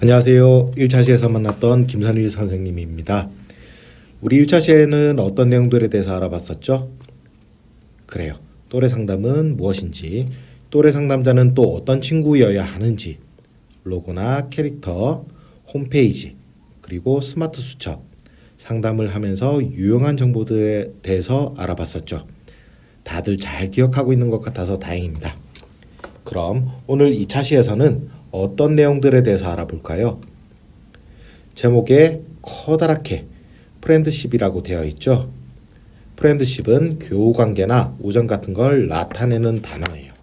안녕하세요. 1차시에서 만났던 김선일 선생님입니다. 우리 1차시에는 어떤 내용들에 대해서 알아봤었죠? 그래요. 또래 상담은 무엇인지, 또래 상담자는 또 어떤 친구여야 하는지, 로고나 캐릭터, 홈페이지, 그리고 스마트 수첩, 상담을 하면서 유용한 정보들에 대해서 알아봤었죠. 다들 잘 기억하고 있는 것 같아서 다행입니다. 그럼 오늘 2차시에서는 어떤 내용들에 대해서 알아볼까요? 제목에 커다랗게 프렌드십이라고 되어 있죠. 프렌드십은 교우관계나 우정 같은 걸 나타내는 단어예요.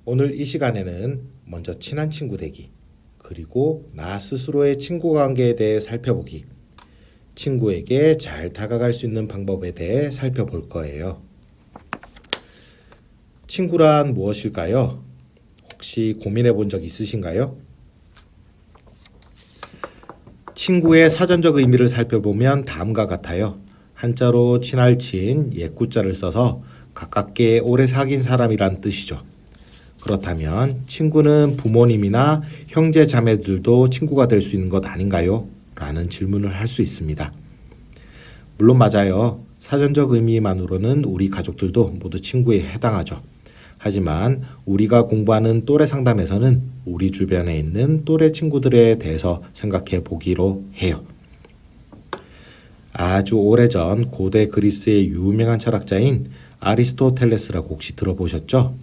오늘 이 시간에는 먼저 친한 친구 되기, 그리고 나 스스로의 친구 관계에 대해 살펴보기, 친구에게 잘 다가갈 수 있는 방법에 대해 살펴볼 거예요. 친구란 무엇일까요? 혹시 고민해 본 적 있으신가요? 친구의 사전적 의미를 살펴보면 다음과 같아요. 한자로 친할 친, 옛구자를 써서 가깝게 오래 사귄 사람이란 뜻이죠. 그렇다면 친구는 부모님이나 형제 자매들도 친구가 될 수 있는 것 아닌가요? 라는 질문을 할 수 있습니다. 물론 맞아요. 사전적 의미만으로는 우리 가족들도 모두 친구에 해당하죠. 하지만 우리가 공부하는 또래 상담에서는 우리 주변에 있는 또래 친구들에 대해서 생각해 보기로 해요. 아주 오래전 고대 그리스의 유명한 철학자인 아리스토텔레스라고 혹시 들어보셨죠?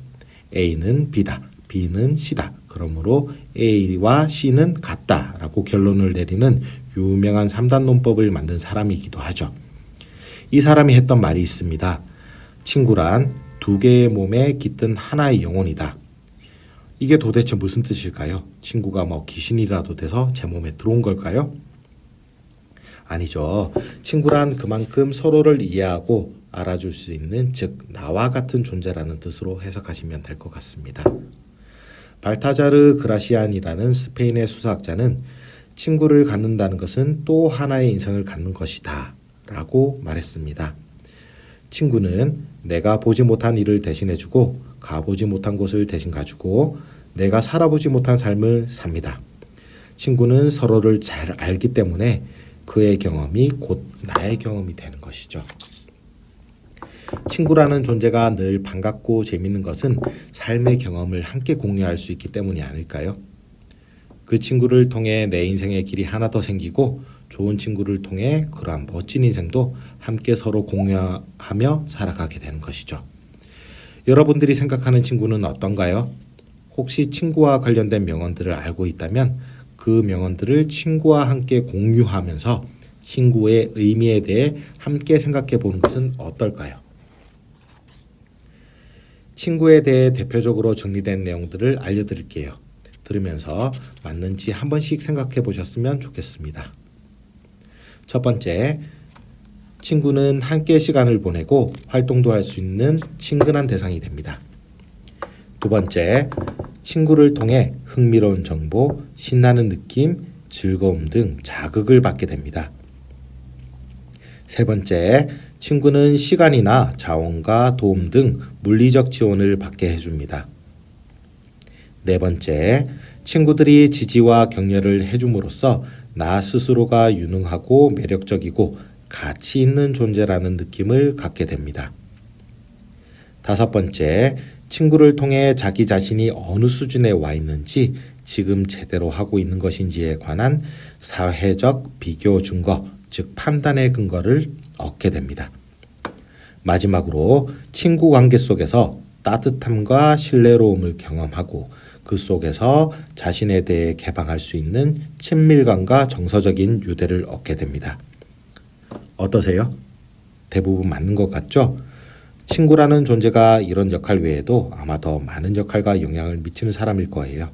A는 B다, B는 C다. 그러므로 A와 C는 같다라고 결론을 내리는 유명한 3단 논법을 만든 사람이기도 하죠. 이 사람이 했던 말이 있습니다. 친구란 두 개의 몸에 깃든 하나의 영혼이다. 이게 도대체 무슨 뜻일까요? 친구가 귀신이라도 돼서 제 몸에 들어온 걸까요? 아니죠. 친구란 그만큼 서로를 이해하고 알아줄 수 있는, 즉 나와 같은 존재라는 뜻으로 해석하시면 될 것 같습니다. 발타자르 그라시안이라는 스페인의 수사학자는 친구를 갖는다는 것은 또 하나의 인생을 갖는 것이다 라고 말했습니다. 친구는 내가 보지 못한 일을 대신해주고 가보지 못한 곳을 대신 가주고 내가 살아보지 못한 삶을 삽니다. 친구는 서로를 잘 알기 때문에 그의 경험이 곧 나의 경험이 되는 것이죠. 친구라는 존재가 늘 반갑고 재밌는 것은 삶의 경험을 함께 공유할 수 있기 때문이 아닐까요? 그 친구를 통해 내 인생의 길이 하나 더 생기고 좋은 친구를 통해 그러한 멋진 인생도 함께 서로 공유하며 살아가게 되는 것이죠. 여러분들이 생각하는 친구는 어떤가요? 혹시 친구와 관련된 명언들을 알고 있다면 그 명언들을 친구와 함께 공유하면서 친구의 의미에 대해 함께 생각해 보는 것은 어떨까요? 친구에 대해 대표적으로 정리된 내용들을 알려드릴게요. 들으면서 맞는지 한 번씩 생각해 보셨으면 좋겠습니다. 첫 번째, 친구는 함께 시간을 보내고 활동도 할 수 있는 친근한 대상이 됩니다. 두 번째, 친구를 통해 흥미로운 정보, 신나는 느낌, 즐거움 등 자극을 받게 됩니다. 세 번째, 친구는 시간이나 자원과 도움 등 물리적 지원을 받게 해줍니다. 네 번째, 친구들이 지지와 격려를 해줌으로써 나 스스로가 유능하고 매력적이고 가치 있는 존재라는 느낌을 갖게 됩니다. 다섯 번째, 친구를 통해 자기 자신이 어느 수준에 와 있는지, 지금 제대로 하고 있는 것인지에 관한 사회적 비교 증거, 즉 판단의 근거를 얻게 됩니다. 마지막으로 친구 관계 속에서 따뜻함과 신뢰로움을 경험하고 그 속에서 자신에 대해 개방할 수 있는 친밀감과 정서적인 유대를 얻게 됩니다. 어떠세요? 대부분 맞는 것 같죠? 친구라는 존재가 이런 역할 외에도 아마 더 많은 역할과 영향을 미치는 사람일 거예요.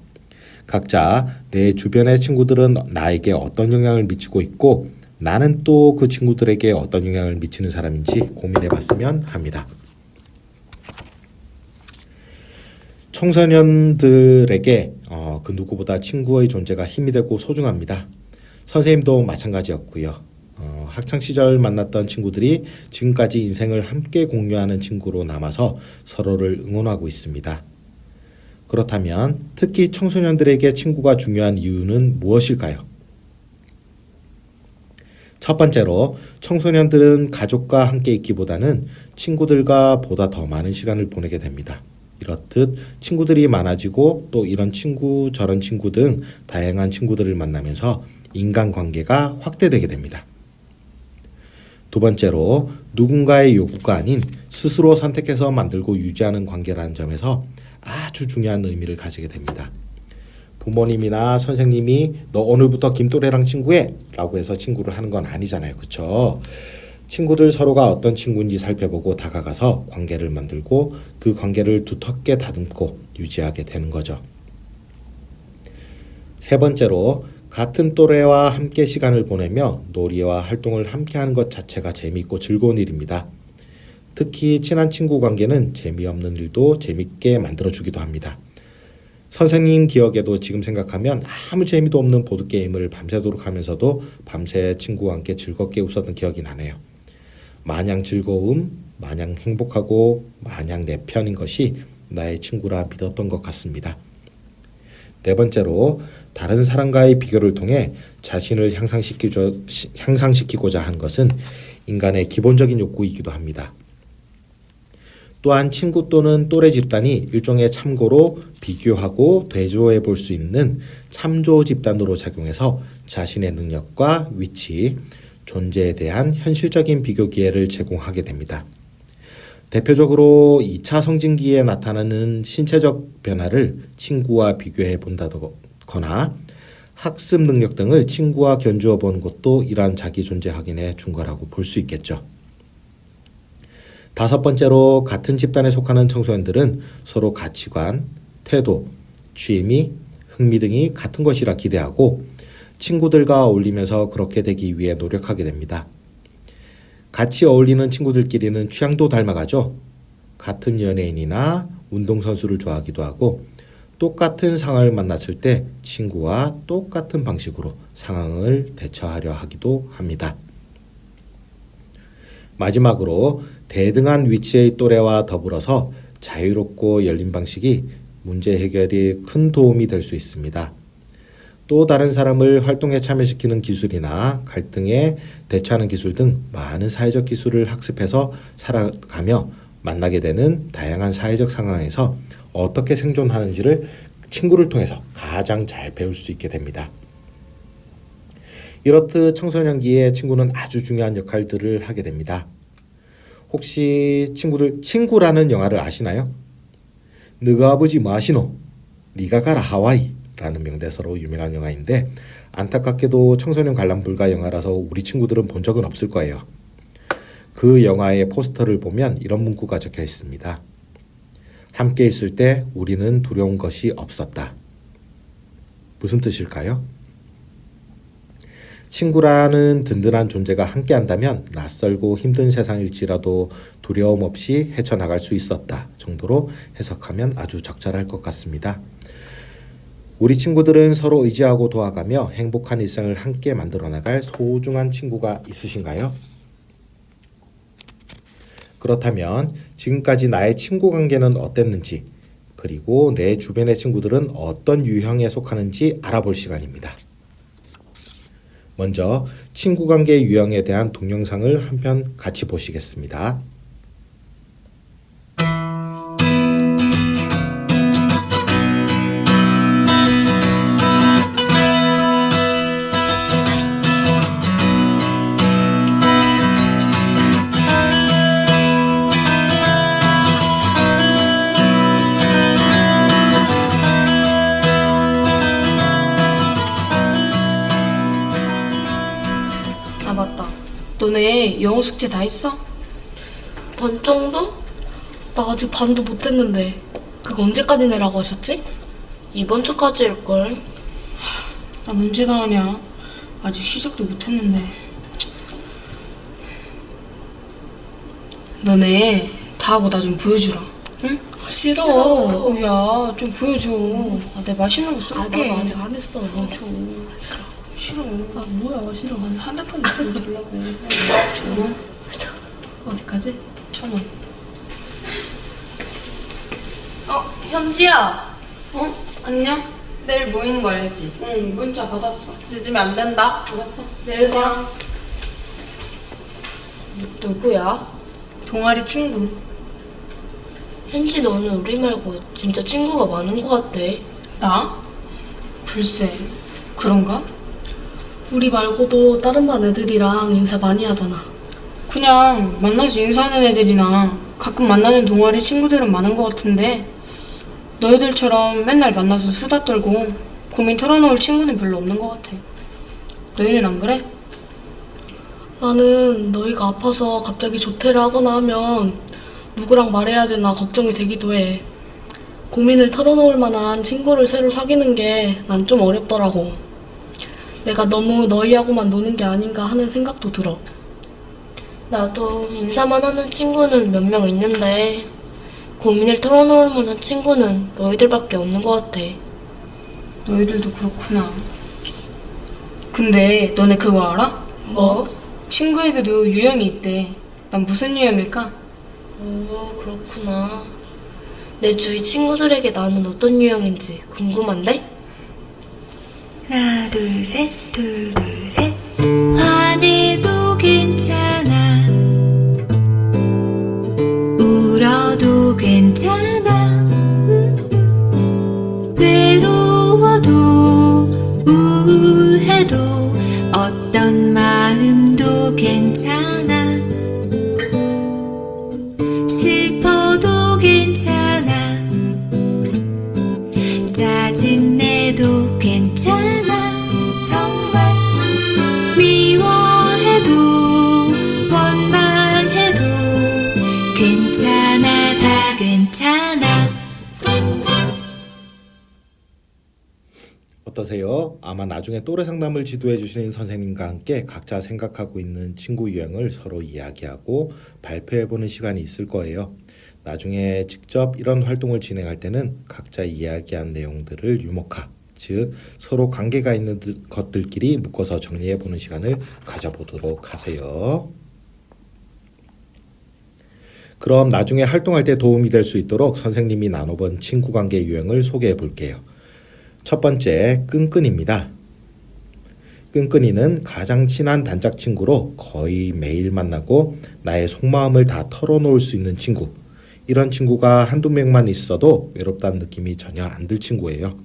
각자 내 주변의 친구들은 나에게 어떤 영향을 미치고 있고 나는 또 그 친구들에게 어떤 영향을 미치는 사람인지 고민해 봤으면 합니다. 청소년들에게 그 누구보다 친구의 존재가 힘이 되고 소중합니다. 선생님도 마찬가지였고요. 학창시절 만났던 친구들이 지금까지 인생을 함께 공유하는 친구로 남아서 서로를 응원하고 있습니다. 그렇다면 특히 청소년들에게 친구가 중요한 이유는 무엇일까요? 첫 번째로 청소년들은 가족과 함께 있기보다는 친구들과 보다 더 많은 시간을 보내게 됩니다. 이렇듯 친구들이 많아지고 또 이런 친구 저런 친구 등 다양한 친구들을 만나면서 인간관계가 확대되게 됩니다. 두 번째로 누군가의 요구가 아닌 스스로 선택해서 만들고 유지하는 관계라는 점에서 아주 중요한 의미를 가지게 됩니다. 부모님이나 선생님이 너 오늘부터 김또래랑 친구해 라고 해서 친구를 하는 건 아니잖아요. 그렇죠? 친구들 서로가 어떤 친구인지 살펴보고 다가가서 관계를 만들고 그 관계를 두텁게 다듬고 유지하게 되는 거죠. 세 번째로 같은 또래와 함께 시간을 보내며 놀이와 활동을 함께 하는 것 자체가 재미있고 즐거운 일입니다. 특히 친한 친구 관계는 재미없는 일도 재밌게 만들어주기도 합니다. 선생님 기억에도 지금 생각하면 아무 재미도 없는 보드게임을 밤새도록 하면서도 밤새 친구와 함께 즐겁게 웃었던 기억이 나네요. 마냥 즐거움, 마냥 행복하고 마냥 내 편인 것이 나의 친구라 믿었던 것 같습니다. 네 번째로 다른 사람과의 비교를 통해 자신을 향상시키고자 한 것은 인간의 기본적인 욕구이기도 합니다. 또한 친구 또는 또래 집단이 일종의 참고로 비교하고 대조해 볼 수 있는 참조 집단으로 작용해서 자신의 능력과 위치, 존재에 대한 현실적인 비교 기회를 제공하게 됩니다. 대표적으로 2차 성징기에 나타나는 신체적 변화를 친구와 비교해 본다거나 학습 능력 등을 친구와 견주어 본 것도 이러한 자기 존재 확인에 준 거라고 볼 수 있겠죠. 다섯 번째로 같은 집단에 속하는 청소년들은 서로 가치관, 태도, 취미, 흥미 등이 같은 것이라 기대하고 친구들과 어울리면서 그렇게 되기 위해 노력하게 됩니다. 같이 어울리는 친구들끼리는 취향도 닮아가죠. 같은 연예인이나 운동선수를 좋아하기도 하고 똑같은 상황을 만났을 때 친구와 똑같은 방식으로 상황을 대처하려 하기도 합니다. 마지막으로 대등한 위치의 또래와 더불어서 자유롭고 열린 방식이 문제 해결에 큰 도움이 될 수 있습니다. 또 다른 사람을 활동에 참여시키는 기술이나 갈등에 대처하는 기술 등 많은 사회적 기술을 학습해서 살아가며 만나게 되는 다양한 사회적 상황에서 어떻게 생존하는지를 친구를 통해서 가장 잘 배울 수 있게 됩니다. 이렇듯 청소년기에 친구는 아주 중요한 역할들을 하게 됩니다. 혹시 친구들 친구라는 영화를 아시나요? 너가 아버지 뭐 하시노? 네가 가라 하와이 라는 명대사로 유명한 영화인데 안타깝게도 청소년 관람 불가 영화라서 우리 친구들은 본 적은 없을 거예요. 그 영화의 포스터를 보면 이런 문구가 적혀 있습니다. 함께 있을 때 우리는 두려운 것이 없었다. 무슨 뜻일까요? 친구라는 든든한 존재가 함께 한다면 낯설고 힘든 세상일지라도 두려움 없이 헤쳐나갈 수 있었다 정도로 해석하면 아주 적절할 것 같습니다. 우리 친구들은 서로 의지하고 도와가며 행복한 일상을 함께 만들어 나갈 소중한 친구가 있으신가요? 그렇다면 지금까지 나의 친구 관계는 어땠는지 그리고 내 주변의 친구들은 어떤 유형에 속하는지 알아볼 시간입니다. 먼저 친구 관계 유형에 대한 동영상을 한 편 같이 보시겠습니다. 아 맞다. 너네 영어 숙제 다 했어? 반 정도? 나 아직 반도 못했는데 그거 언제까지 내라고 하셨지? 이번 주까지일걸. 난 언제 다 하냐? 아직 시작도 못했는데. 너네 다 하고 나 좀 보여주라. 응? 싫어. 야, 좀 보여줘. 내 맛있는 거 쏠게. 나도 아직 안 했어. 줘. 싫어. 뭐야 싫어. 아니 한대칸 보여주려고. 줘. 어디까지? 1,000원. 현지야. 안녕? 내일 모이는 거 알지? 응, 문자 받았어. 늦으면 안 된다. 받았어. 내일 봐. 누구야? 동아리 친구. 헨지 너는 우리 말고 진짜 친구가 많은 것 같아. 나? 글쎄, 그런가? 우리 말고도 다른 반 애들이랑 인사 많이 하잖아. 그냥 만나서 인사하는 애들이나 가끔 만나는 동아리 친구들은 많은 것 같은데 너희들처럼 맨날 만나서 수다 떨고 고민 털어놓을 친구는 별로 없는 것 같아. 너희는 안 그래? 나는 너희가 아파서 갑자기 조퇴를 하거나 하면 누구랑 말해야 되나 걱정이 되기도 해. 고민을 털어놓을 만한 친구를 새로 사귀는 게 난 좀 어렵더라고. 내가 너무 너희하고만 노는 게 아닌가 하는 생각도 들어. 나도 인사만 하는 친구는 몇 명 있는데 고민을 털어놓을 만한 친구는 너희들밖에 없는 것 같아. 너희들도 그렇구나. 근데 너네 그거 알아? 뭐? 친구에게도 유형이 있대. 난 무슨 유형일까? 그렇구나. 내 주위 친구들에게 나는 어떤 유형인지 궁금한데? 하나 둘 셋 둘 둘 셋 화내도 괜찮아 울어도 괜찮아 외로워도 우울해도 어떤 마음도 괜찮아 슬퍼도 괜찮아 짜증내도 괜찮아 정말 미워해도 원망해도 괜찮아 다 괜찮아 어떠세요? 아마 나중에 또래 상담을 지도해 주시는 선생님과 함께 각자 생각하고 있는 친구 유형을 서로 이야기하고 발표해 보는 시간이 있을 거예요. 나중에 직접 이런 활동을 진행할 때는 각자 이야기한 내용들을 유목화, 즉 서로 관계가 있는 것들끼리 묶어서 정리해 보는 시간을 가져보도록 하세요. 그럼 나중에 활동할 때 도움이 될 수 있도록 선생님이 나눠본 친구 관계 유형을 소개해 볼게요. 첫 번째, 끈끈이입니다. 끈끈이는 가장 친한 단짝 친구로 거의 매일 만나고 나의 속마음을 다 털어놓을 수 있는 친구. 이런 친구가 한두 명만 있어도 외롭다는 느낌이 전혀 안 들 친구예요.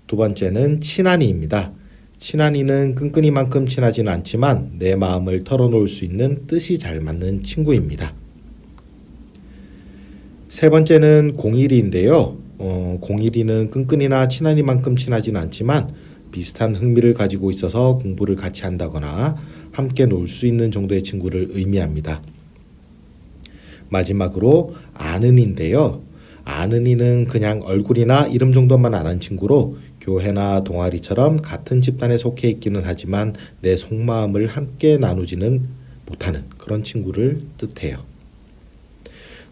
두 번째는 친한이입니다. 친한이는 끈끈이만큼 친하지는 않지만 내 마음을 털어놓을 수 있는 뜻이 잘 맞는 친구입니다. 세 번째는 공일이인데요. 공일이는 끈끈이나 친한이만큼 친하진 않지만 비슷한 흥미를 가지고 있어서 공부를 같이 한다거나 함께 놀 수 있는 정도의 친구를 의미합니다. 마지막으로 아는인데요. 아는이는 그냥 얼굴이나 이름 정도만 아는 친구로 교회나 동아리처럼 같은 집단에 속해 있기는 하지만 내 속마음을 함께 나누지는 못하는 그런 친구를 뜻해요.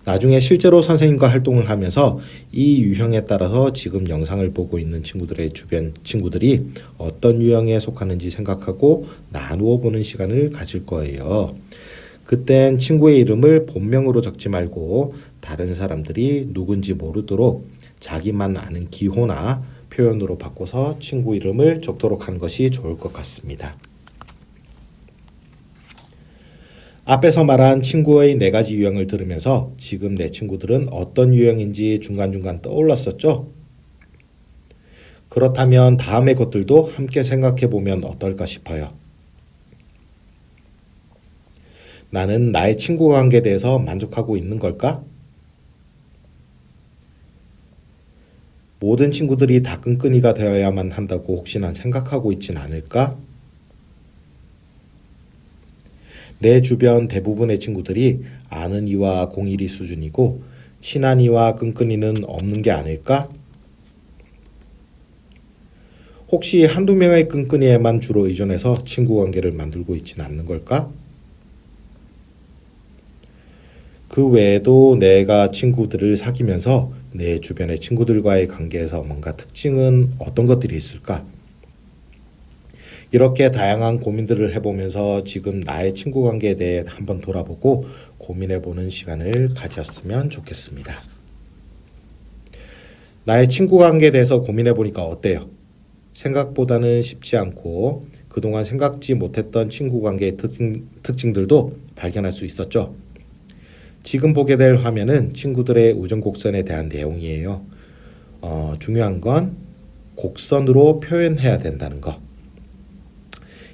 나중에 실제로 선생님과 활동을 하면서 이 유형에 따라서 지금 영상을 보고 있는 친구들의 주변 친구들이 어떤 유형에 속하는지 생각하고 나누어 보는 시간을 가질 거예요. 그땐 친구의 이름을 본명으로 적지 말고 다른 사람들이 누군지 모르도록 자기만 아는 기호나 표현으로 바꿔서 친구 이름을 적도록 하는 것이 좋을 것 같습니다. 앞에서 말한 친구의 4가지 유형을 들으면서 지금 내 친구들은 어떤 유형인지 중간중간 떠올랐었죠? 그렇다면 다음의 것들도 함께 생각해 보면 어떨까 싶어요. 나는 나의 친구 관계에 대해서 만족하고 있는 걸까? 모든 친구들이 다 끈끈이가 되어야만 한다고 혹시 난 생각하고 있진 않을까? 내 주변 대부분의 친구들이 아는 이와 공일이 수준이고 친한 이와 끈끈이는 없는 게 아닐까? 혹시 한두 명의 끈끈이에만 주로 의존해서 친구 관계를 만들고 있진 않는 걸까? 그 외에도 내가 친구들을 사귀면서 내 주변의 친구들과의 관계에서 뭔가 특징은 어떤 것들이 있을까? 이렇게 다양한 고민들을 해보면서 지금 나의 친구 관계에 대해 한번 돌아보고 고민해보는 시간을 가졌으면 좋겠습니다. 나의 친구 관계에 대해서 고민해 보니까 어때요? 생각보다는 쉽지 않고 그동안 생각지 못했던 친구 관계의 특징들도 발견할 수 있었죠. 지금 보게 될 화면은 친구들의 우정 곡선에 대한 내용이에요. 중요한 건 곡선으로 표현해야 된다는 거.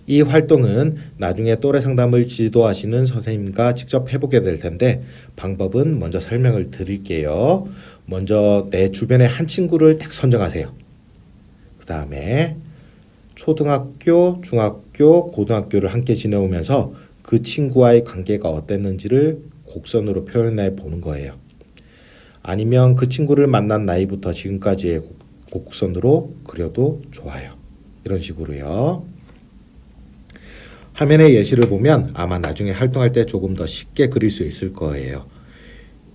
이 활동은 나중에 또래 상담을 지도하시는 선생님과 직접 해보게 될 텐데 방법은 먼저 설명을 드릴게요. 먼저 내 주변의 한 친구를 딱 선정하세요. 그 다음에 초등학교, 중학교, 고등학교를 함께 지내오면서 그 친구와의 관계가 어땠는지를 곡선으로 표현해 보는 거예요. 아니면 그 친구를 만난 나이부터 지금까지의 곡선으로 그려도 좋아요. 이런 식으로요. 화면의 예시를 보면 아마 나중에 활동할 때 조금 더 쉽게 그릴 수 있을 거예요.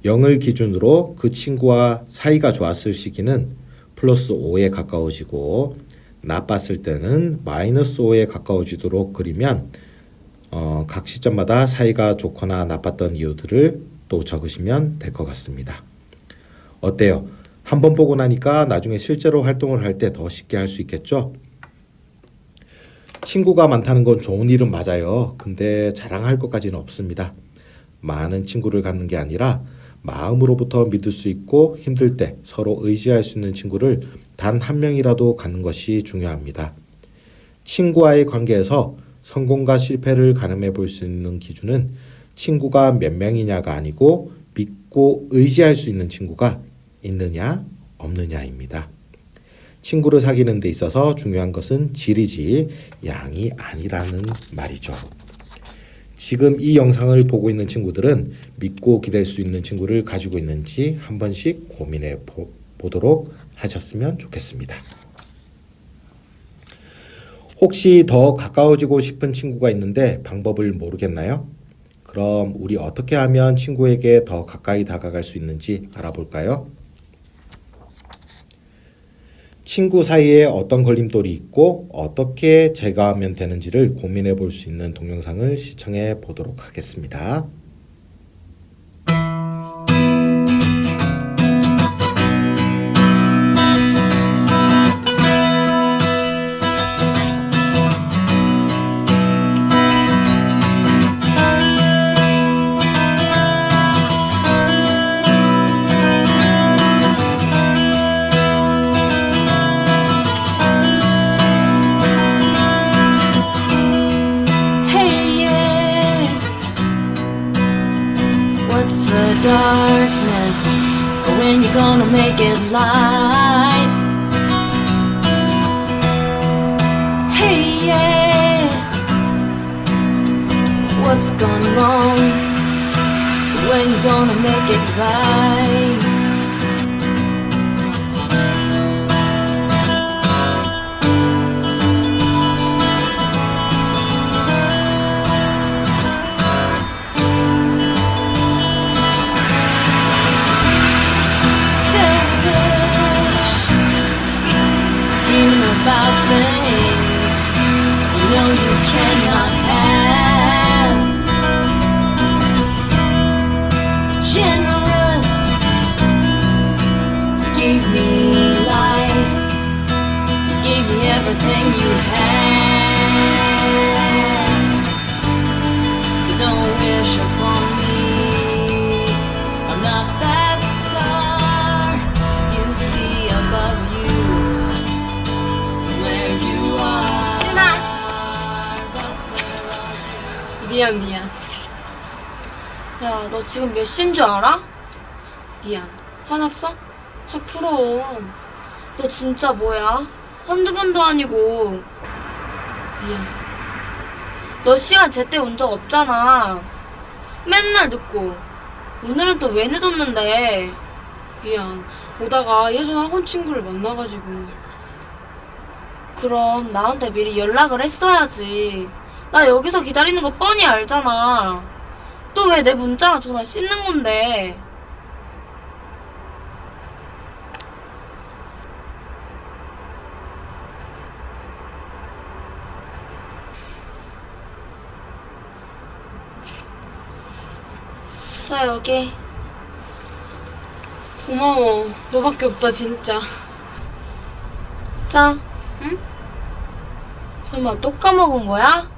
0을 기준으로 그 친구와 사이가 좋았을 시기는 플러스 5에 가까워지고 나빴을 때는 마이너스 5에 가까워지도록 그리면 각 시점마다 사이가 좋거나 나빴던 이유들을 또 적으시면 될 것 같습니다. 어때요? 한번 보고 나니까 나중에 실제로 활동을 할 때 더 쉽게 할 수 있겠죠? 친구가 많다는 건 좋은 일은 맞아요. 근데 자랑할 것까지는 없습니다. 많은 친구를 갖는 게 아니라 마음으로부터 믿을 수 있고 힘들 때 서로 의지할 수 있는 친구를 단 한 명이라도 갖는 것이 중요합니다. 친구와의 관계에서 성공과 실패를 가늠해 볼 수 있는 기준은 친구가 몇 명이냐가 아니고 믿고 의지할 수 있는 친구가 있느냐 없느냐입니다. 친구를 사귀는 데 있어서 중요한 것은 질이지 양이 아니라는 말이죠. 지금 이 영상을 보고 있는 친구들은 믿고 기댈 수 있는 친구를 가지고 있는지 한 번씩 고민해 보도록 하셨으면 좋겠습니다. 혹시 더 가까워지고 싶은 친구가 있는데 방법을 모르겠나요? 그럼 우리 어떻게 하면 친구에게 더 가까이 다가갈 수 있는지 알아볼까요? 친구 사이에 어떤 걸림돌이 있고 어떻게 제거하면 되는지를 고민해 볼 수 있는 동영상을 시청해 보도록 하겠습니다. Hey, yeah. What's the darkness? When you gonna make it light? Hey, yeah. What's gone wrong? When you gonna make it right? Selfish, dreaming about things you know you cannot have. Generous, you gave me life, you gave me everything you had. But don't wish upon me, I'm not that star you see above you, where you are. 미안. 야, 너 지금 몇 시인 줄 알아? 미안. 화났어? 화 풀어. 너 진짜 뭐야? 한두 번도 아니고. 미안. 너 시간 제때 온 적 없잖아. 맨날 늦고. 오늘은 또 왜 늦었는데? 미안. 오다가 예전 학원 친구를 만나가지고. 그럼 나한테 미리 연락을 했어야지. 나 여기서 기다리는 거 뻔히 알잖아. 또 왜 내 문자랑 전화 씹는 건데? 자, 여기. 고마워. 너밖에 없다 진짜. 자. 응? 설마 또 까먹은 거야?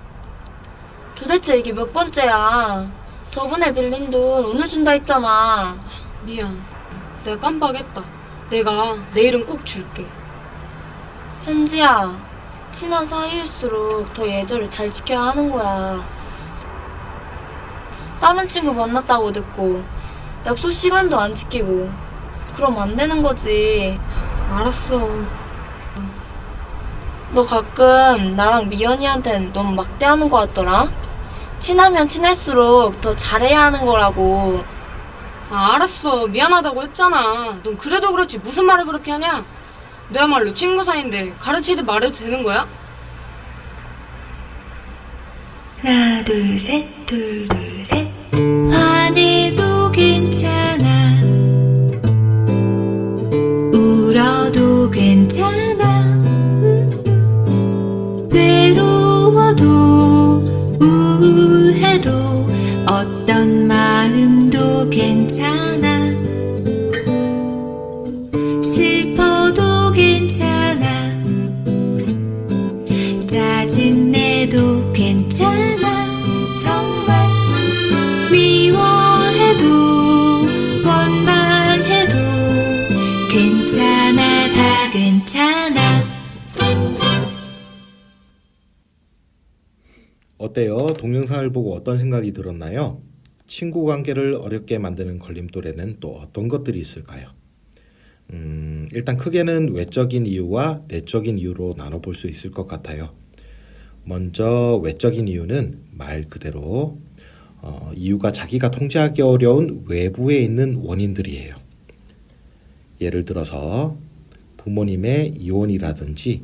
도대체 이게 몇 번째야? 저번에 빌린 돈 오늘 준다 했잖아. 미안. 내가 깜빡했다. 내가 내일은 꼭 줄게. 현지야, 친한 사이일수록 더 예절을 잘 지켜야 하는 거야. 다른 친구 만났다고 듣고 약속 시간도 안 지키고 그럼 안 되는 거지. 알았어. 너 가끔 나랑 미연이한텐 너무 막대하는 거 같더라? 친하면 친할수록 더 잘해야 하는 거라고. 알았어. 미안하다고 했잖아. 넌 그래도 그렇지 무슨 말을 그렇게 하냐? 너야말로 친구 사이인데 가르치듯 말해도 되는 거야? 하나 둘 셋 둘 둘 셋 화내도 괜찮아 울어도 괜찮아 외로워도 우울해도 어떤 마음도 괜찮아 슬퍼도 괜찮아 짜증내도 괜찮아 정말 미워해도 원망해도 괜찮아 다 괜찮아 어때요? 동영상을 보고 어떤 생각이 들었나요? 친구 관계를 어렵게 만드는 걸림돌에는 또 어떤 것들이 있을까요? 일단 크게는 외적인 이유와 내적인 이유로 나눠볼 수 있을 것 같아요. 먼저 외적인 이유는 말 그대로 이유가 자기가 통제하기 어려운 외부에 있는 원인들이에요. 예를 들어서 부모님의 이혼이라든지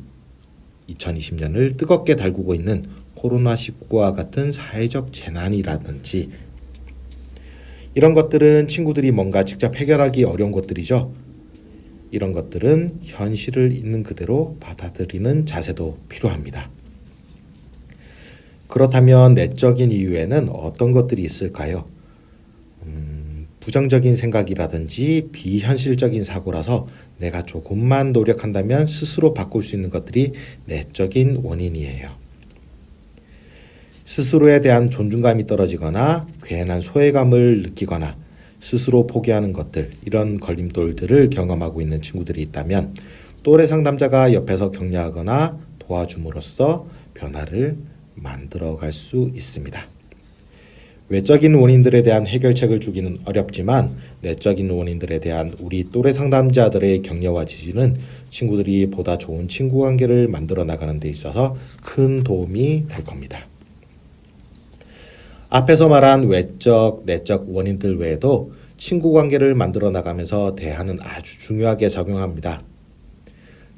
2020년을 뜨겁게 달구고 있는 코로나19와 같은 사회적 재난이라든지 이런 것들은 친구들이 뭔가 직접 해결하기 어려운 것들이죠. 이런 것들은 현실을 있는 그대로 받아들이는 자세도 필요합니다. 그렇다면 내적인 이유에는 어떤 것들이 있을까요? 부정적인 생각이라든지 비현실적인 사고라서 내가 조금만 노력한다면 스스로 바꿀 수 있는 것들이 내적인 원인이에요. 스스로에 대한 존중감이 떨어지거나 괜한 소외감을 느끼거나 스스로 포기하는 것들, 이런 걸림돌들을 경험하고 있는 친구들이 있다면 또래 상담자가 옆에서 격려하거나 도와줌으로써 변화를 만들어갈 수 있습니다. 외적인 원인들에 대한 해결책을 주기는 어렵지만 내적인 원인들에 대한 우리 또래 상담자들의 격려와 지지는 친구들이 보다 좋은 친구 관계를 만들어 나가는 데 있어서 큰 도움이 될 겁니다. 앞에서 말한 외적, 내적 원인들 외에도 친구 관계를 만들어 나가면서 대화는 아주 중요하게 작용합니다.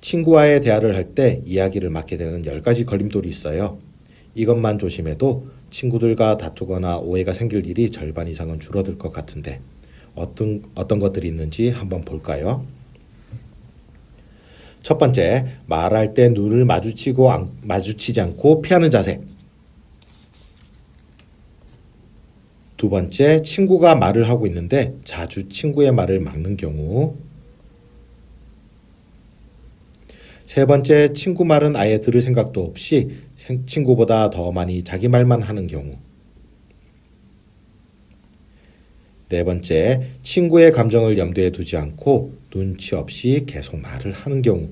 친구와의 대화를 할 때 이야기를 맡게 되는 10가지 걸림돌이 있어요. 이것만 조심해도 친구들과 다투거나 오해가 생길 일이 절반 이상은 줄어들 것 같은데 어떤 것들이 있는지 한번 볼까요? 첫 번째, 말할 때 눈을 마주치지 않고 피하는 자세. 두 번째, 친구가 말을 하고 있는데 자주 친구의 말을 막는 경우. 세 번째, 친구 말은 아예 들을 생각도 없이 친구보다 더 많이 자기 말만 하는 경우. 네 번째, 친구의 감정을 염두에 두지 않고 눈치 없이 계속 말을 하는 경우.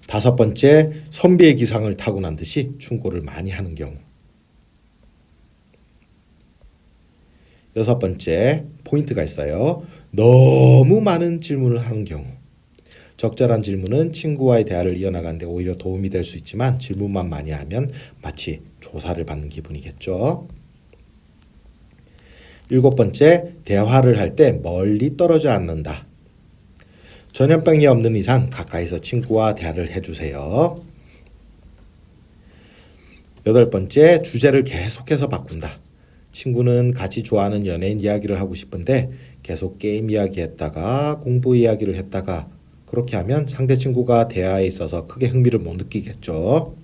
다섯 번째, 선비의 기상을 타고난 듯이 충고를 많이 하는 경우. 여섯 번째, 포인트가 있어요. 너무 많은 질문을 하는 경우. 적절한 질문은 친구와의 대화를 이어나가는 데 오히려 도움이 될 수 있지만 질문만 많이 하면 마치 조사를 받는 기분이겠죠. 일곱 번째, 대화를 할 때 멀리 떨어져 앉는다. 전염병이 없는 이상 가까이서 친구와 대화를 해주세요. 여덟 번째, 주제를 계속해서 바꾼다. 친구는 같이 좋아하는 연예인 이야기를 하고 싶은데 계속 게임 이야기했다가 공부 이야기를 했다가 그렇게 하면 상대 친구가 대화에 있어서 크게 흥미를 못 느끼겠죠.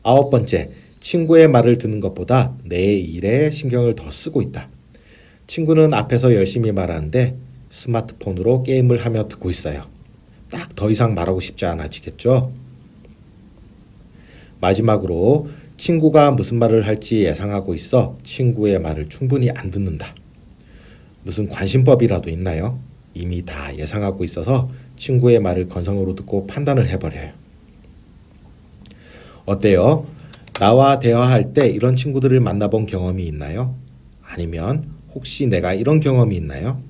아홉 번째, 친구의 말을 듣는 것보다 내 일에 신경을 더 쓰고 있다. 친구는 앞에서 열심히 말하는데 스마트폰으로 게임을 하며 듣고 있어요. 딱 더 이상 말하고 싶지 않아지겠죠? 마지막으로 친구가 무슨 말을 할지 예상하고 있어 친구의 말을 충분히 안 듣는다. 무슨 관심법이라도 있나요? 이미 다 예상하고 있어서 친구의 말을 건성으로 듣고 판단을 해버려요. 어때요? 나와 대화할 때 이런 친구들을 만나본 경험이 있나요? 아니면 혹시 내가 이런 경험이 있나요?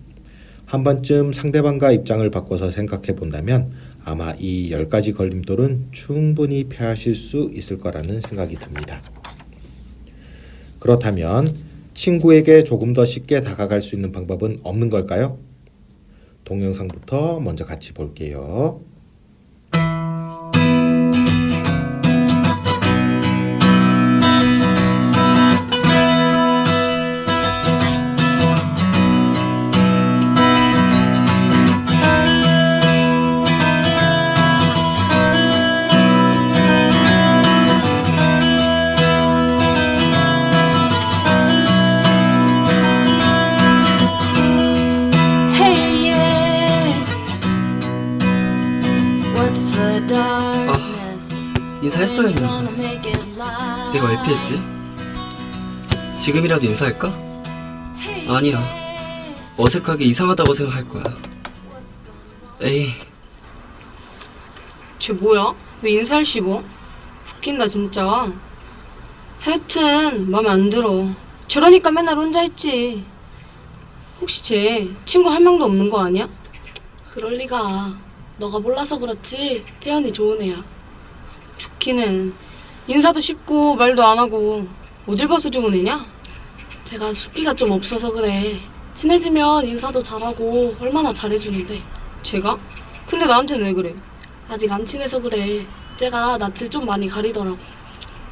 한 번쯤 상대방과 입장을 바꿔서 생각해 본다면 아마 이 10가지 걸림돌은 충분히 피하실 수 있을 거라는 생각이 듭니다. 그렇다면 친구에게 조금 더 쉽게 다가갈 수 있는 방법은 없는 걸까요? 동영상부터 먼저 같이 볼게요. Hey yeah. What's the darkness? 인사했어야 Gonna 했는데 make it light. 내가 왜 피했지? 지금이라도 인사할까? 아니야. 어색하게 이상하다고 생각할 거야. 에이, 쟤 뭐야? 왜 인사를 씹어? 웃긴다 진짜. 하여튼 맘에 안 들어. 저러니까 맨날 혼자 있지. 혹시 쟤 친구 한 명도 없는 거 아니야? 그럴 리가. 너가 몰라서 그렇지 태연이 좋은 애야. 좋기는 인사도 쉽고 말도 안 하고 어딜 봐서 좋은 애냐? 제가 숫기가 좀 없어서 그래. 친해지면 인사도 잘하고 얼마나 잘해주는데. 제가? 근데 나한테는 왜 그래? 아직 안 친해서 그래. 쟤가 낯을 좀 많이 가리더라고.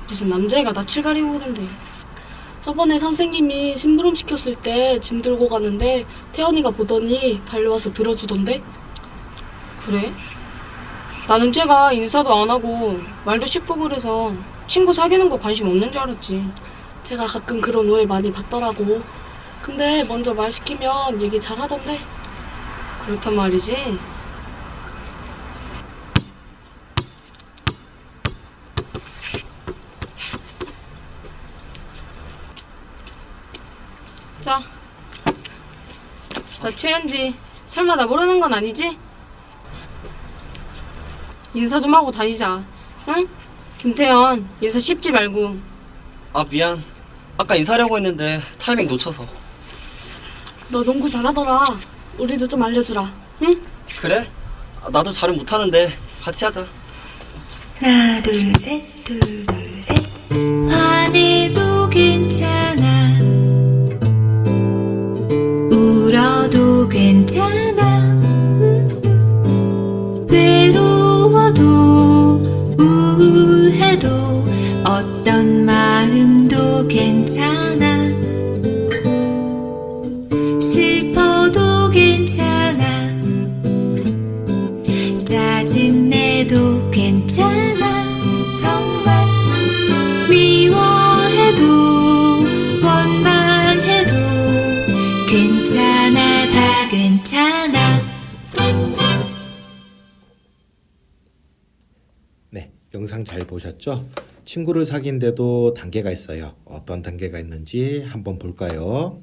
무슨 남자애가 낯을 가리고 그런데. 저번에 선생님이 심부름 시켰을 때 짐 들고 가는데 태연이가 보더니 달려와서 들어주던데. 그래? 나는 쟤가 인사도 안 하고 말도 쉽고 그래서 친구 사귀는 거 관심 없는 줄 알았지. 제가 가끔 그런 오해 많이 받더라고. 근데 먼저 말 시키면 얘기 잘하던데. 그렇단 말이지. 자, 나 최현지. 설마 나 모르는 건 아니지? 인사 좀 하고 다니자. 응? 김태현, 인사 씹지 말고. 아 미안. 아까 인사하려고 했는데 타이밍 놓쳐서. 너 농구 잘하더라. 우리도 좀 알려주라. 응? 그래? 아, 나도 잘은 못하는데 같이 하자. 하나 둘셋 둘셋 화내도 괜찮아 울어도 괜찮아 외로워도 우울해도 어떤 마음도 괜찮아 슬퍼도 괜찮아 짜증내도 괜찮아 정말 미워해도 원망해도 괜찮아 다 괜찮아 네, 영상 잘 보셨죠? 친구를 사귄데도 단계가 있어요. 어떤 단계가 있는지 한번 볼까요?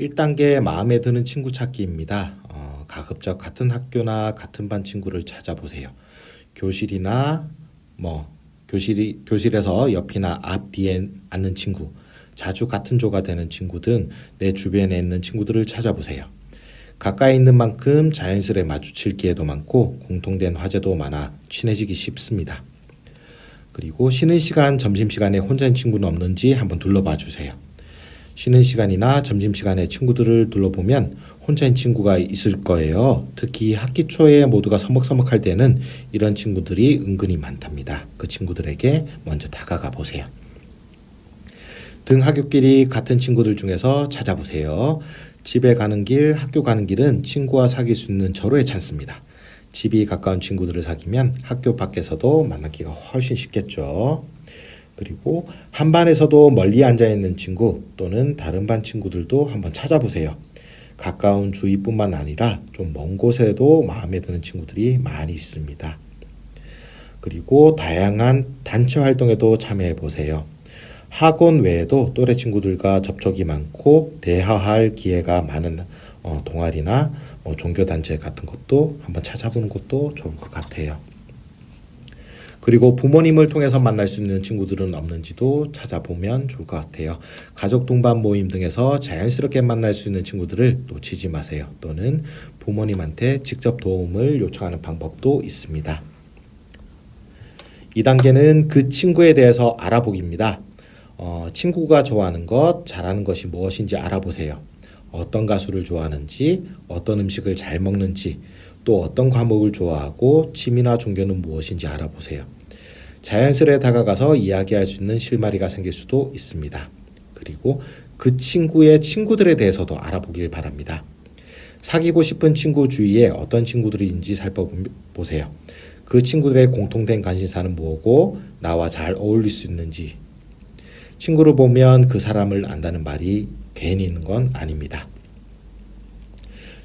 1단계 마음에 드는 친구 찾기입니다. 가급적 같은 학교나 같은 반 친구를 찾아보세요. 교실이나 교실에서 옆이나 앞 뒤에 앉는 친구, 자주 같은 조가 되는 친구 등 내 주변에 있는 친구들을 찾아보세요. 가까이 있는 만큼 자연스레 마주칠 기회도 많고 공통된 화제도 많아 친해지기 쉽습니다. 그리고 쉬는 시간, 점심시간에 혼자인 친구는 없는지 한번 둘러봐 주세요. 쉬는 시간이나 점심시간에 친구들을 둘러보면 혼자인 친구가 있을 거예요. 특히 학기 초에 모두가 서먹서먹할 때는 이런 친구들이 은근히 많답니다. 그 친구들에게 먼저 다가가 보세요. 등하굣길이 같은 친구들 중에서 찾아보세요. 집에 가는 길, 학교 가는 길은 친구와 사귈 수 있는 절호의 찬스입니다. 집이 가까운 친구들을 사귀면 학교 밖에서도 만나기가 훨씬 쉽겠죠. 그리고 한 반에서도 멀리 앉아 있는 친구 또는 다른 반 친구들도 한번 찾아보세요. 가까운 주위뿐만 아니라 좀 먼 곳에도 마음에 드는 친구들이 많이 있습니다. 그리고 다양한 단체 활동에도 참여해 보세요. 학원 외에도 또래 친구들과 접촉이 많고 대화할 기회가 많은 동아리나 종교단체 같은 것도 한번 찾아보는 것도 좋을 것 같아요. 그리고 부모님을 통해서 만날 수 있는 친구들은 없는지도 찾아보면 좋을 것 같아요. 가족 동반 모임 등에서 자연스럽게 만날 수 있는 친구들을 놓치지 마세요. 또는 부모님한테 직접 도움을 요청하는 방법도 있습니다. 2단계는 그 친구에 대해서 알아보기입니다. 친구가 좋아하는 것, 잘하는 것이 무엇인지 알아보세요. 어떤 가수를 좋아하는지, 어떤 음식을 잘 먹는지, 또 어떤 과목을 좋아하고 취미나 종교는 무엇인지 알아보세요. 자연스레 다가가서 이야기할 수 있는 실마리가 생길 수도 있습니다. 그리고 그 친구의 친구들에 대해서도 알아보길 바랍니다. 사귀고 싶은 친구 주위에 어떤 친구들인지 살펴보세요. 그 친구들의 공통된 관심사는 뭐고 나와 잘 어울릴 수 있는지. 친구를 보면 그 사람을 안다는 말이 괜히 있는 건 아닙니다.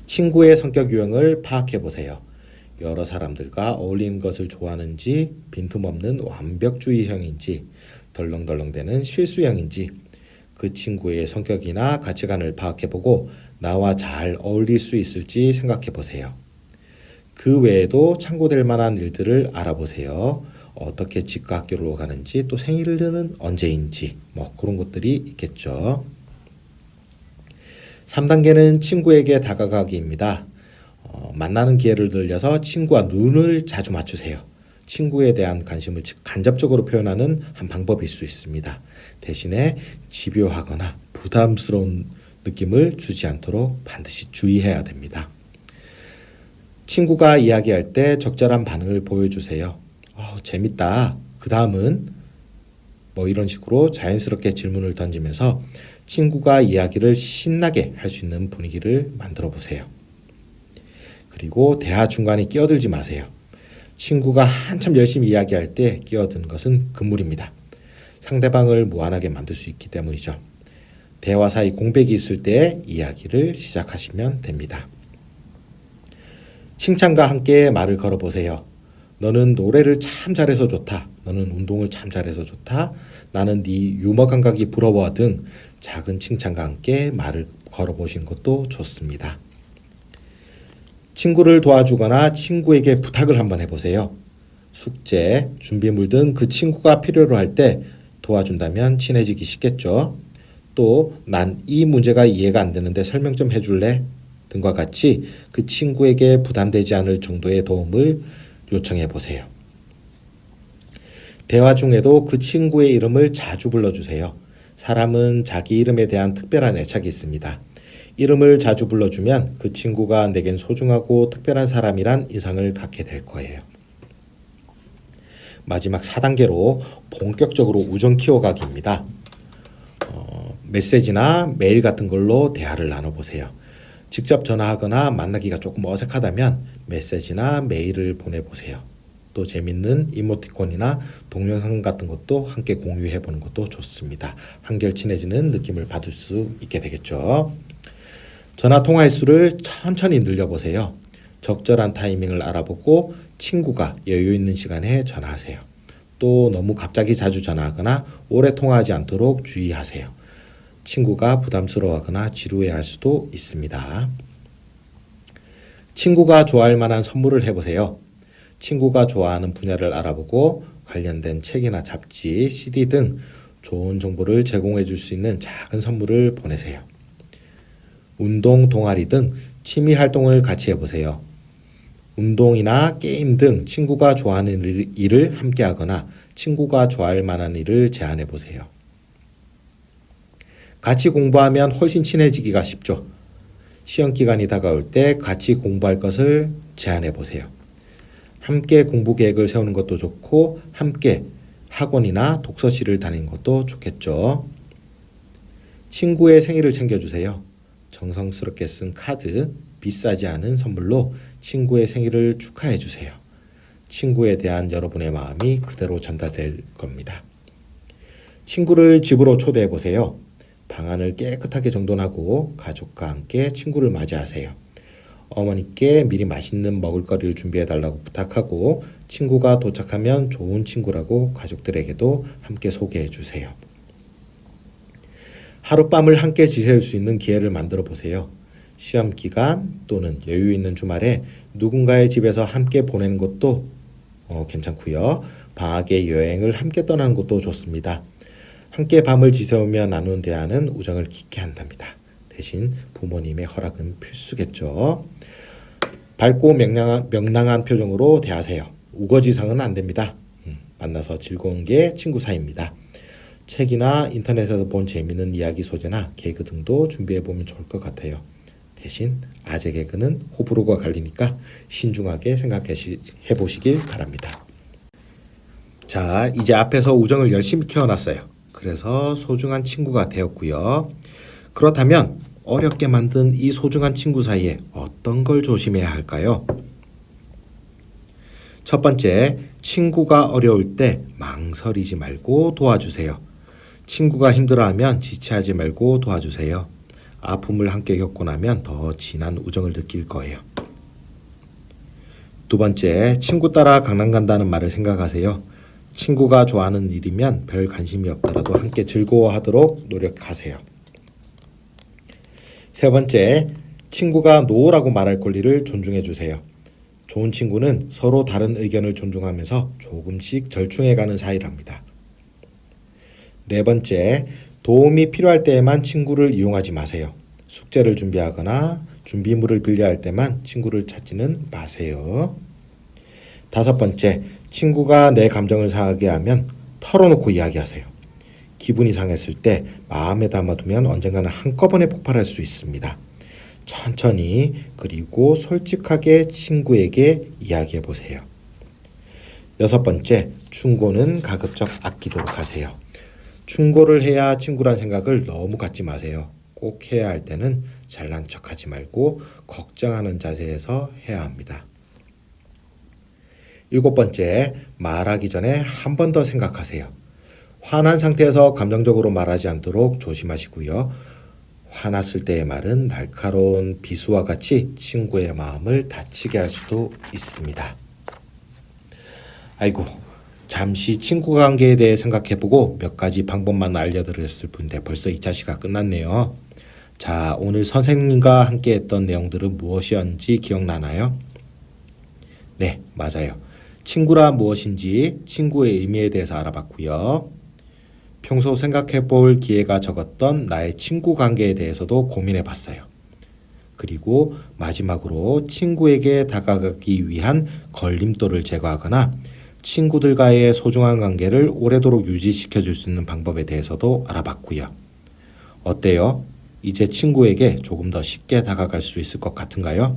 친구의 성격 유형을 파악해 보세요. 여러 사람들과 어울리는 것을 좋아하는지, 빈틈없는 완벽주의형인지, 덜렁덜렁대는 실수형인지, 그 친구의 성격이나 가치관을 파악해 보고 나와 잘 어울릴 수 있을지 생각해 보세요. 그 외에도 참고될 만한 일들을 알아보세요. 어떻게 집과 학교로 가는지, 또 생일은 언제인지, 그런 것들이 있겠죠. 3단계는 친구에게 다가가기입니다. 만나는 기회를 늘려서 친구와 눈을 자주 맞추세요. 친구에 대한 관심을 간접적으로 표현하는 한 방법일 수 있습니다. 대신에 집요하거나 부담스러운 느낌을 주지 않도록 반드시 주의해야 됩니다. 친구가 이야기할 때 적절한 반응을 보여주세요. 재밌다. 그 다음은 이런 식으로 자연스럽게 질문을 던지면서 친구가 이야기를 신나게 할 수 있는 분위기를 만들어 보세요. 그리고 대화 중간에 끼어들지 마세요. 친구가 한참 열심히 이야기할 때 끼어드는 것은 금물입니다. 상대방을 무안하게 만들 수 있기 때문이죠. 대화 사이 공백이 있을 때 이야기를 시작하시면 됩니다. 칭찬과 함께 말을 걸어보세요. 너는 노래를 참 잘해서 좋다. 너는 운동을 참 잘해서 좋다. 나는 네 유머 감각이 부러워 등 작은 칭찬과 함께 말을 걸어보시는 것도 좋습니다. 친구를 도와주거나 친구에게 부탁을 한번 해보세요. 숙제, 준비물 등 그 친구가 필요로 할 때 도와준다면 친해지기 쉽겠죠. 또 난 이 문제가 이해가 안 되는데 설명 좀 해줄래? 등과 같이 그 친구에게 부담되지 않을 정도의 도움을 요청해 보세요. 대화 중에도 그 친구의 이름을 자주 불러주세요. 사람은 자기 이름에 대한 특별한 애착이 있습니다. 이름을 자주 불러주면 그 친구가 내겐 소중하고 특별한 사람이란 인상을 갖게 될 거예요. 마지막 4단계로 본격적으로 우정 키워가기입니다. 메시지나 메일 같은 걸로 대화를 나눠보세요. 직접 전화하거나 만나기가 조금 어색하다면 메시지나 메일을 보내보세요. 또 재밌는 이모티콘이나 동영상 같은 것도 함께 공유해보는 것도 좋습니다. 한결 친해지는 느낌을 받을 수 있게 되겠죠. 전화 통화 횟수를 천천히 늘려보세요. 적절한 타이밍을 알아보고 친구가 여유 있는 시간에 전화하세요. 또 너무 갑자기 자주 전화하거나 오래 통화하지 않도록 주의하세요. 친구가 부담스러워하거나 지루해할 수도 있습니다. 친구가 좋아할 만한 선물을 해보세요. 친구가 좋아하는 분야를 알아보고 관련된 책이나 잡지, CD 등 좋은 정보를 제공해 줄 수 있는 작은 선물을 보내세요. 운동, 동아리 등 취미 활동을 같이 해보세요. 운동이나 게임 등 친구가 좋아하는 일을 함께 하거나 친구가 좋아할 만한 일을 제안해 보세요. 같이 공부하면 훨씬 친해지기가 쉽죠. 시험 기간이 다가올 때 같이 공부할 것을 제안해 보세요. 함께 공부 계획을 세우는 것도 좋고 함께 학원이나 독서실을 다니는 것도 좋겠죠. 친구의 생일을 챙겨주세요. 정성스럽게 쓴 카드, 비싸지 않은 선물로 친구의 생일을 축하해 주세요. 친구에 대한 여러분의 마음이 그대로 전달될 겁니다. 친구를 집으로 초대해 보세요. 방안을 깨끗하게 정돈하고 가족과 함께 친구를 맞이하세요. 어머니께 미리 맛있는 먹을거리를 준비해 달라고 부탁하고 친구가 도착하면 좋은 친구라고 가족들에게도 함께 소개해 주세요. 하룻밤을 함께 지새울 수 있는 기회를 만들어 보세요. 시험 기간 또는 여유 있는 주말에 누군가의 집에서 함께 보내는 것도 괜찮고요. 방학에 여행을 함께 떠나는 것도 좋습니다. 함께 밤을 지새우며 나눈 대화는 우정을 깊게 한답니다. 대신 부모님의 허락은 필수겠죠. 밝고 명랑한 표정으로 대하세요. 우거지상은 안 됩니다. 만나서 즐거운 게 친구 사이입니다. 책이나 인터넷에서 본 재미있는 이야기 소재나 개그 등도 준비해보면 좋을 것 같아요. 대신 아재 개그는 호불호가 갈리니까 신중하게 생각해보시길 바랍니다. 자, 이제 앞에서 우정을 열심히 키워놨어요. 그래서 소중한 친구가 되었고요. 그렇다면 어렵게 만든 이 소중한 친구 사이에 어떤 걸 조심해야 할까요? 첫 번째, 친구가 어려울 때 망설이지 말고 도와주세요. 친구가 힘들어하면 지체하지 말고 도와주세요. 아픔을 함께 겪고 나면 더 진한 우정을 느낄 거예요. 두 번째, 친구 따라 강남 간다는 말을 생각하세요. 친구가 좋아하는 일이면 별 관심이 없더라도 함께 즐거워하도록 노력하세요. 세 번째, 친구가 노라고 말할 권리를 존중해 주세요. 좋은 친구는 서로 다른 의견을 존중하면서 조금씩 절충해가는 사이랍니다. 네 번째, 도움이 필요할 때에만 친구를 이용하지 마세요. 숙제를 준비하거나 준비물을 빌려야 할 때만 친구를 찾지는 마세요. 다섯 번째, 친구가 내 감정을 상하게 하면 털어놓고 이야기하세요. 기분이 상했을 때 마음에 담아두면 언젠가는 한꺼번에 폭발할 수 있습니다. 천천히 그리고 솔직하게 친구에게 이야기해 보세요. 여섯 번째, 충고는 가급적 아끼도록 하세요. 충고를 해야 친구란 생각을 너무 갖지 마세요. 꼭 해야 할 때는 잘난 척하지 말고 걱정하는 자세에서 해야 합니다. 일곱 번째, 말하기 전에 한 번 더 생각하세요. 화난 상태에서 감정적으로 말하지 않도록 조심하시고요. 화났을 때의 말은 날카로운 비수와 같이 친구의 마음을 다치게 할 수도 있습니다. 아이고, 잠시 친구 관계에 대해 생각해보고 몇 가지 방법만 알려드렸을 뿐인데 벌써 2차 시간 끝났네요. 자, 오늘 선생님과 함께 했던 내용들은 무엇이었는지 기억나나요? 네, 맞아요. 친구라 무엇인지 친구의 의미에 대해서 알아봤고요. 평소 생각해 볼 기회가 적었던 나의 친구 관계에 대해서도 고민해 봤어요. 그리고 마지막으로 친구에게 다가가기 위한 걸림돌을 제거하거나 친구들과의 소중한 관계를 오래도록 유지시켜 줄 수 있는 방법에 대해서도 알아봤고요. 어때요? 이제 친구에게 조금 더 쉽게 다가갈 수 있을 것 같은가요?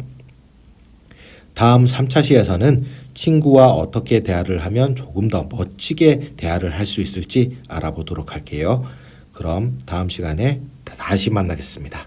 다음 3차 시에서는 친구와 어떻게 대화를 하면 조금 더 멋지게 대화를 할 수 있을지 알아보도록 할게요. 그럼 다음 시간에 다시 만나겠습니다.